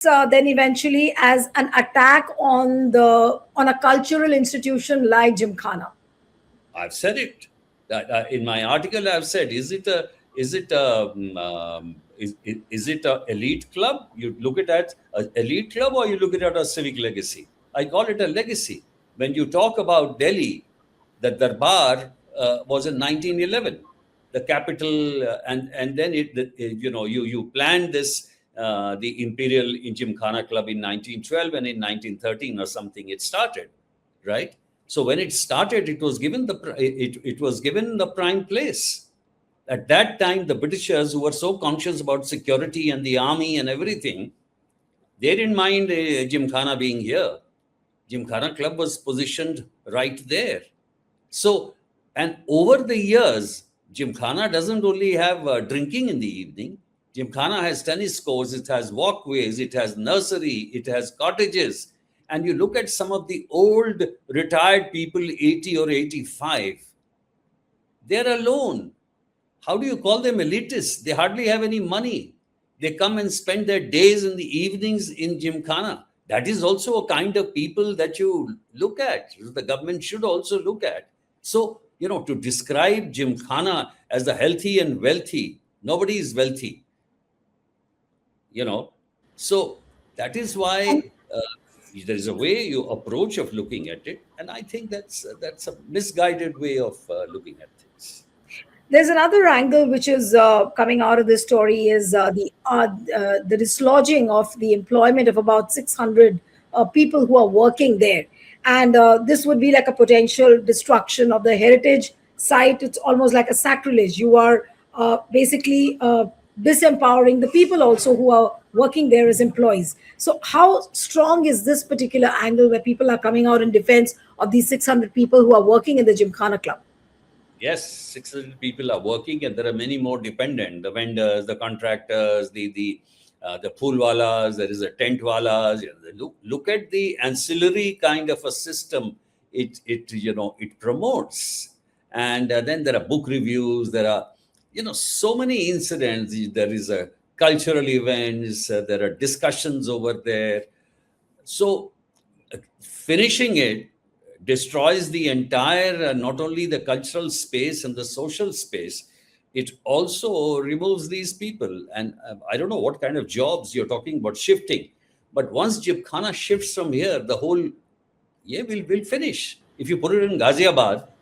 then eventually as an attack on a cultural institution like Gymkhana? I've said it. In my article, I've said, is it a elite club? You look at it as an elite club, or you look at it as a civic legacy? I call it a legacy. When you talk about Delhi, the Darbar was in 1911, the capital, and then you planned this, the Imperial in Gymkhana Club in 1912, and in 1913 or something it started, right? So when it started, it was given the prime place. At that time, the Britishers, who were so conscious about security and the army and everything, they didn't mind Gymkhana being here. Gymkhana Club was positioned right there. So, and over the years, Gymkhana doesn't only have drinking in the evening. Gymkhana has tennis courts, it has walkways, it has nursery, it has cottages. And you look at some of the old retired people, 80 or 85, they're alone. How do you call them elitists? They hardly have any money. They come and spend their days in the evenings in Gymkhana. That is also a kind of people that you look at. The government should also look at. So, to describe Gymkhana as the healthy and wealthy, nobody is wealthy. So that is why there is a way you approach of looking at it, and I think that's a misguided way of looking at things. There's another angle which is coming out of this story is the dislodging of the employment of about 600 people who are working there, and this would be like a potential destruction of the heritage site. It's almost like a sacrilege. You are basically disempowering the people also who are working there as employees. So how strong is this particular angle where people are coming out in defense of these 600 people who are working in the Gymkhana Club? Yes, 600 people are working, and there are many more dependent: the vendors, the contractors, the poolwalas. There is a tent walas. Look at the ancillary kind of a system it promotes, and then there are book reviews. There are so many incidents. There is a cultural events. There are discussions over there. So finishing it destroys the entire, not only the cultural space and the social space, it also removes these people. And I don't know what kind of jobs you're talking about shifting. But once Gymkhana shifts from here, the whole will finish. If you put it in Ghaziabad,